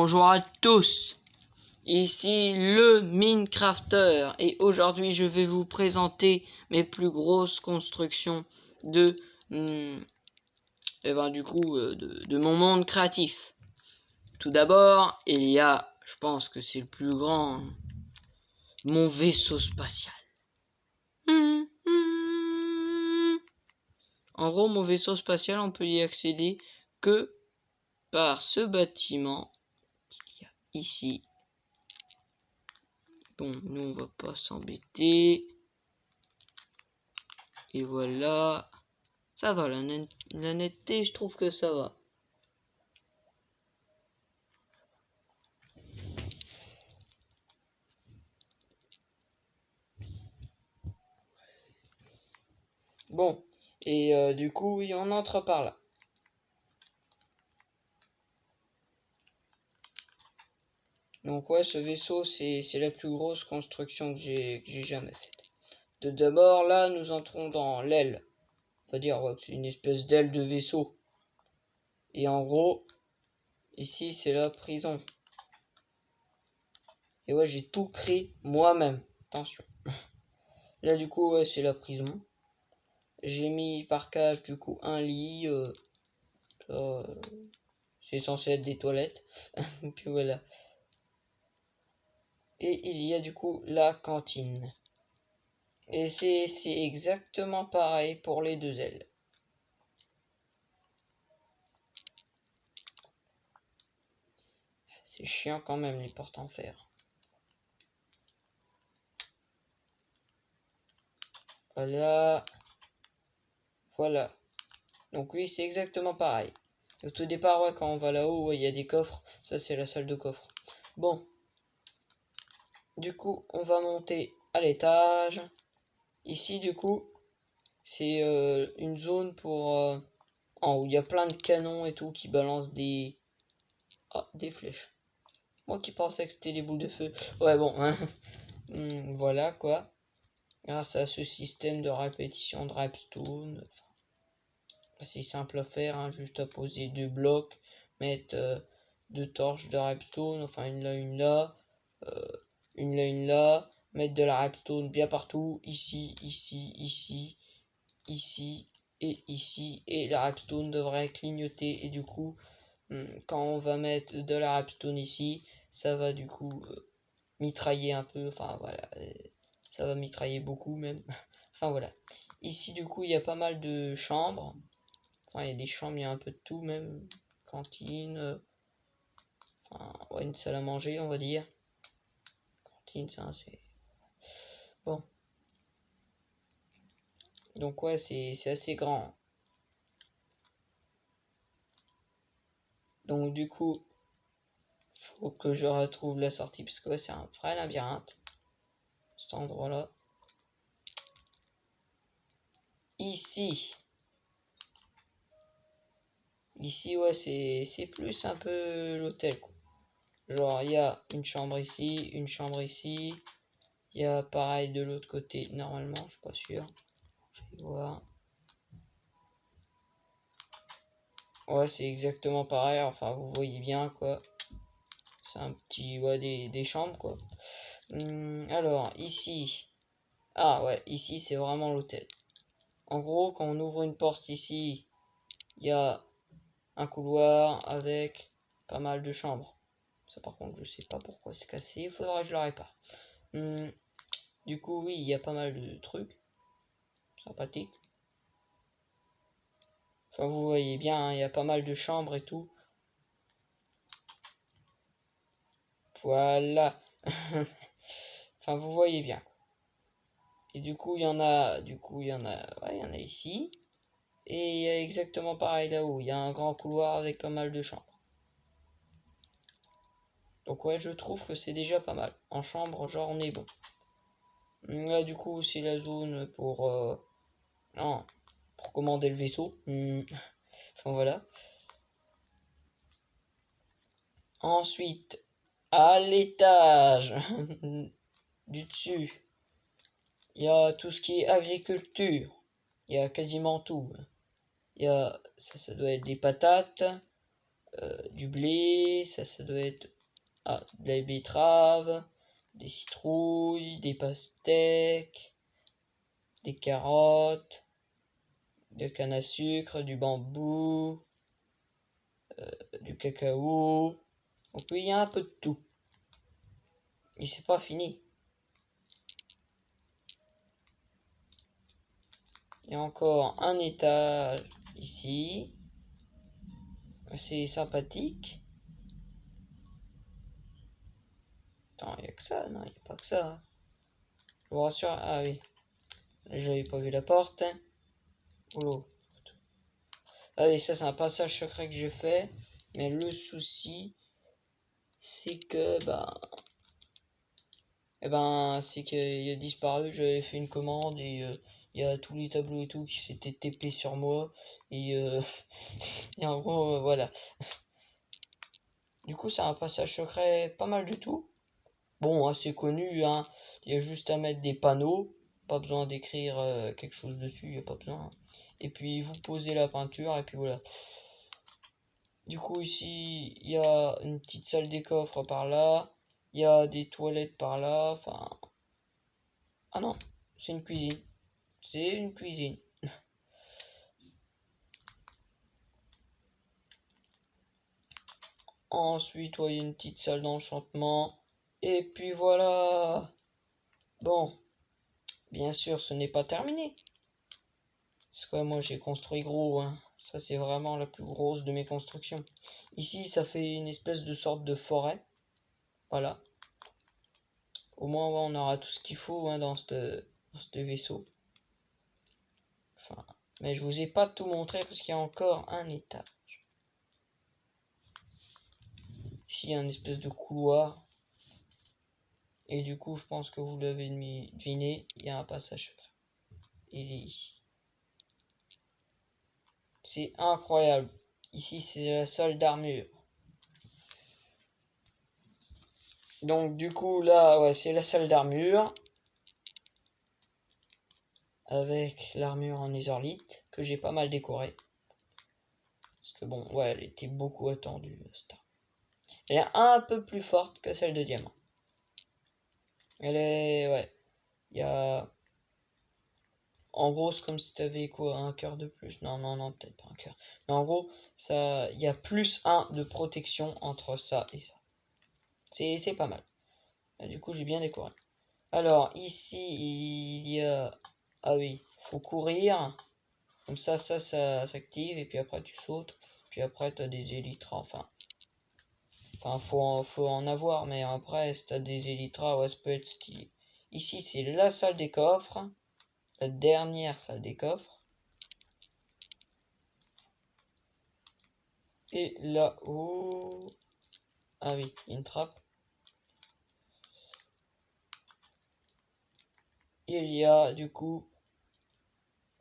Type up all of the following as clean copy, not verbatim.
Bonjour à tous, ici le Minecrafter et aujourd'hui je vais vous présenter mes plus grosses constructions de de mon monde créatif. Tout d'abord, il y a, je pense que c'est le plus grand, mon vaisseau spatial. En gros, mon vaisseau spatial, on peut y accéder que par ce bâtiment qu'il y a ici. Bon, nous on va pas s'embêter. Et voilà. Ça va, la netteté, je trouve que ça va. Bon, et du coup, oui, on entre par là. Donc ouais, ce vaisseau, c'est la plus grosse construction que j'ai jamais faite. D'abord, là, nous entrons dans l'aile. On va dire ouais, que c'est une espèce d'aile de vaisseau. Et en gros, ici, c'est la prison. Et ouais, j'ai tout créé moi-même. Attention. Là, du coup, ouais, c'est la prison. J'ai mis par cage, du coup, un lit. C'est censé être des toilettes. Puis voilà. Et il y a du coup la cantine. Et c'est exactement pareil pour les deux ailes. C'est chiant quand même les portes en fer. Voilà. Voilà. Donc oui, c'est exactement pareil. Au tout départ, ouais, quand on va là-haut, ouais, il y a des coffres. Ça, c'est la salle de coffre. Bon. Du coup, on va monter à l'étage. Ici, du coup, c'est une zone pour... en haut, il y a plein de canons et tout qui balancent des... Ah, des flèches. Moi qui pensais que c'était des boules de feu. Ouais, bon. Hein. Voilà, quoi. Grâce à ce système de répétition de redstone. C'est simple à faire, hein, juste à poser deux blocs, mettre deux torches de redstone, enfin une là, une là, mettre de la redstone bien partout, ici, ici, ici, ici et ici, et la redstone devrait clignoter, et du coup, quand on va mettre de la redstone ici, ça va du coup mitrailler un peu, enfin voilà, ça va mitrailler beaucoup même, enfin voilà. Ici du coup il y a pas mal de chambres. Enfin, il y a des chambres, il y a un peu de tout même. Cantine. Enfin, ouais, une salle à manger, on va dire. Cantine, ça, c'est... Bon. Donc ouais, c'est assez grand. Donc du coup, faut que je retrouve la sortie. Parce que ouais, c'est un vrai labyrinthe. Cet endroit-là. Ici. Ici, ouais, c'est plus un peu l'hôtel, quoi. Genre, il y a une chambre ici, une chambre ici. Il y a pareil de l'autre côté, normalement, je suis pas sûr. Je vais voir. Ouais, c'est exactement pareil. Enfin, vous voyez bien, quoi. C'est un petit... Ouais, des chambres, quoi. Alors, ici... Ah, ouais, ici, c'est vraiment l'hôtel. En gros, quand on ouvre une porte ici, il y a un couloir avec pas mal de chambres. Ça, par contre, je sais pas pourquoi c'est cassé. Il faudra que je le répare. Du coup, oui, il y a pas mal de trucs. Sympathiques. Enfin, vous voyez bien, hein, il y a pas mal de chambres et tout. Voilà. Enfin, vous voyez bien. Et du coup, il y en a, ouais, il y en a ici. Et il y a exactement pareil là-haut. Il y a un grand couloir avec pas mal de chambres. Donc ouais, je trouve que c'est déjà pas mal. En chambre, genre, on est bon. Là, du coup, c'est la zone pour, non, pour commander le vaisseau. Enfin, voilà. Ensuite, à l'étage du dessus, il y a tout ce qui est agriculture. Il y a quasiment tout. Il y a, ça doit être des patates. du blé, ça doit être de la betterave, des citrouilles, des pastèques, des carottes, de canne à sucre, du bambou, du cacao. Donc oui, il y a un peu de tout. Et c'est pas fini. Il y a encore un étage ici. C'est sympathique. Attends, il n'y a que ça? Non, il n'y a pas que ça. Je vous rassure. Ah oui. J'avais pas vu la porte. Oula. Ah oui, ça c'est un passage secret que j'ai fait. Mais le souci, c'est que c'est qu'il a disparu. J'avais fait une commande et il y a tous les tableaux et tout qui s'étaient TP sur moi. Et, et en gros, voilà. Du coup, c'est un passage secret pas mal du tout. Bon, assez connu, hein. Il y a juste à mettre des panneaux. Pas besoin d'écrire quelque chose dessus, il n'y a pas besoin. Et puis vous posez la peinture et puis voilà. Du coup ici, il y a une petite salle des coffres par là. Il y a des toilettes par là. Enfin... Ah non, c'est une cuisine. C'est une cuisine. Ensuite, il y a une petite salle d'enchantement. Et puis voilà. Bon, bien sûr, ce n'est pas terminé. Parce que moi j'ai construit gros, hein. Ça c'est vraiment la plus grosse de mes constructions. Ici ça fait une espèce de sorte de forêt. Voilà. Au moins on aura tout ce qu'il faut, hein, dans ce vaisseau. Enfin, mais je vous ai pas tout montré parce qu'il y a encore un étage. Ici il y a une espèce de couloir. Et du coup je pense que vous l'avez deviné, il y a un passage secret. Il est ici. C'est incroyable. Ici c'est la salle d'armure. Donc du coup là, ouais, c'est la salle d'armure. Avec l'armure en netherite que j'ai pas mal décorée. Parce que bon, ouais, elle était beaucoup attendue, cette armure. Elle est un peu plus forte que celle de diamant. Elle est, ouais, il y a... En gros, c'est comme si t'avais quoi, un cœur de plus. Non, non, non, peut-être pas un cœur. Mais en gros, ça, il y a plus 1 de protection entre ça et ça. C'est pas mal. Et du coup, j'ai bien décoré. Alors, ici, il y a... Ah oui, faut courir. Comme ça s'active. Et puis après, tu sautes. Puis après, t'as des élytres. Enfin, faut en avoir. Mais après, si t'as des élytras, ouais, ça peut être stylé. Ici, c'est la salle des coffres. La dernière salle des coffres. Et là-haut... Ah oui, une trappe. Il y a du coup...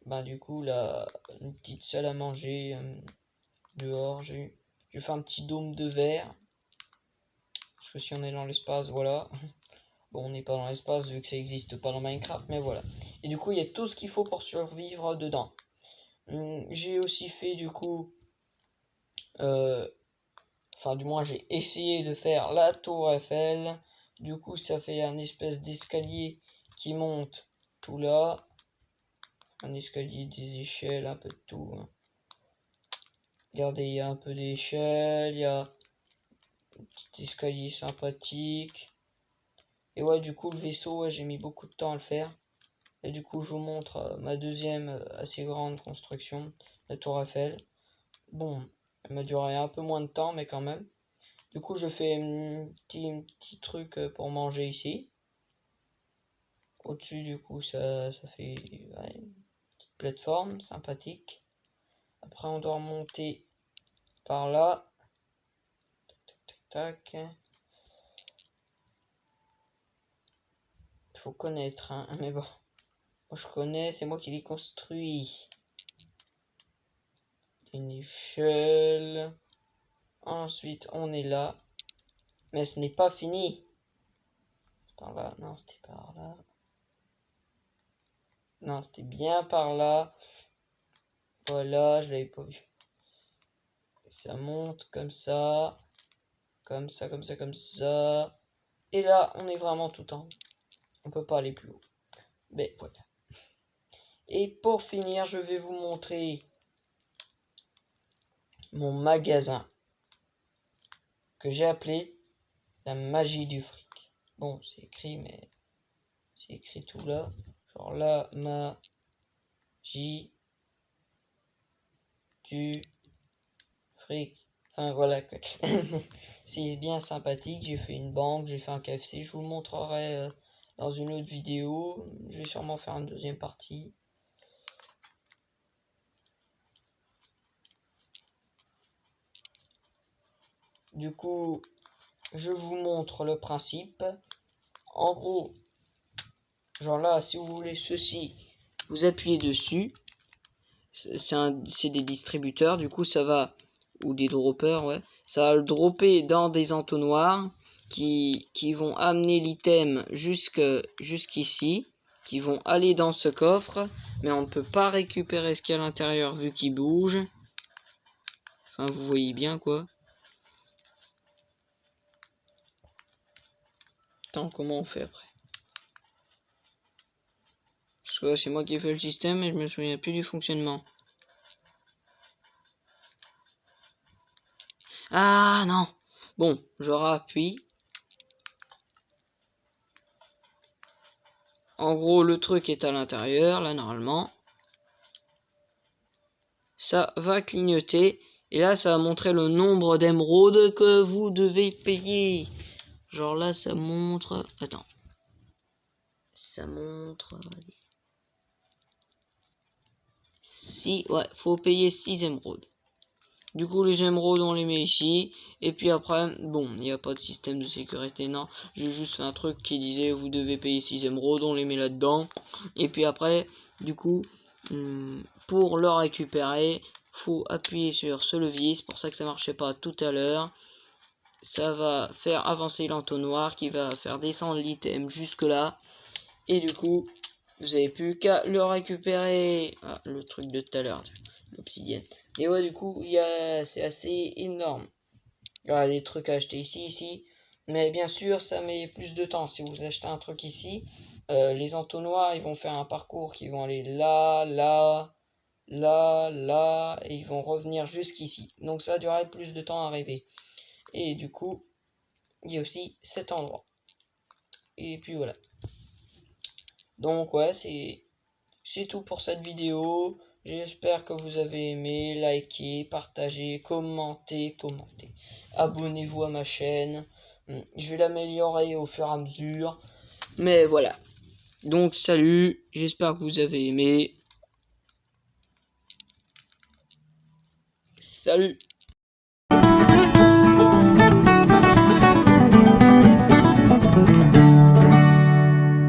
une petite salle à manger dehors. J'ai fait un petit dôme de verre. Parce que si on est dans l'espace, voilà. Bon, on n'est pas dans l'espace vu que ça n'existe pas dans Minecraft, mais voilà. Et du coup, il y a tout ce qu'il faut pour survivre dedans. J'ai aussi fait du coup... Enfin, du moins, j'ai essayé de faire la tour Eiffel. Du coup, ça fait un espèce d'escalier qui monte tout là. Un escalier, des échelles, un peu de tout, hein. Regardez, il y a un peu d'échelle, il y a un petit escalier sympathique. Et ouais, du coup, le vaisseau, ouais, j'ai mis beaucoup de temps à le faire. Et du coup, je vous montre ma deuxième assez grande construction, la tour Eiffel. Bon, elle m'a duré un peu moins de temps, mais quand même. Du coup, je fais un petit truc pour manger ici. Au-dessus, du coup, ça fait ouais, une petite plateforme sympathique. Après, on doit remonter par là. Tac, tac, tac. Il faut connaître, hein, mais bon. Moi, je connais, c'est moi qui l'ai construit. Une échelle. Ensuite, on est là. Mais ce n'est pas fini. Par là, non, c'était par là. Non, c'était bien par là. Voilà, je l'avais pas vu. Ça monte comme ça. Comme ça, comme ça, comme ça. Et là, on est vraiment tout en haut. On peut pas aller plus haut. Mais voilà. Et pour finir, je vais vous montrer mon magasin que j'ai appelé la magie du fric. Bon, c'est écrit, mais c'est écrit tout là. Genre la magie du fric. Enfin voilà quoi. C'est bien sympathique. J'ai fait une banque, j'ai fait un KFC. Je vous le montrerai dans une autre vidéo. Je vais sûrement faire une deuxième partie. Du coup, je vous montre le principe. En gros, genre là, si vous voulez ceci, vous appuyez dessus. C'est des distributeurs, du coup ça va, ou des droppers, ouais. Ça va le dropper dans des entonnoirs qui vont amener l'item jusqu'ici, qui vont aller dans ce coffre, mais on ne peut pas récupérer ce qu'il y a à l'intérieur vu qu'il bouge. Enfin, vous voyez bien quoi. Attends, comment on fait après? Parce que c'est moi qui ai fait le système et je me souviens plus du fonctionnement. Ah non. Bon, je rappuie. En gros, le truc est à l'intérieur, là, normalement. Ça va clignoter. Et là, ça va montrer le nombre d'émeraudes que vous devez payer. Genre là, ça montre... Attends. Ça montre... Si, ouais, faut payer 6 émeraudes. Du coup, les émeraudes, on les met ici. Et puis après, bon, il n'y a pas de système de sécurité, non. J'ai juste fait un truc qui disait, vous devez payer 6 émeraudes, on les met là-dedans. Et puis après, du coup, pour le récupérer, faut appuyer sur ce levier. C'est pour ça que ça marchait pas tout à l'heure. Ça va faire avancer l'entonnoir qui va faire descendre l'item jusque là. Et du coup, vous avez plus qu'à le récupérer. Ah, le truc de tout à l'heure, l'obsidienne. Et ouais, du coup, c'est assez énorme. Il y a des trucs à acheter ici. Mais bien sûr, ça met plus de temps. Si vous achetez un truc ici, les entonnoirs, ils vont faire un parcours qui vont aller là, là, là, là, et ils vont revenir jusqu'ici. Donc ça durerait plus de temps à arriver. Et du coup, il y a aussi cet endroit. Et puis voilà. Donc ouais, c'est tout pour cette vidéo. J'espère que vous avez aimé, likez, partagez, commentez. Abonnez-vous à ma chaîne. Je vais l'améliorer au fur et à mesure. Mais voilà. Donc salut, j'espère que vous avez aimé. Salut!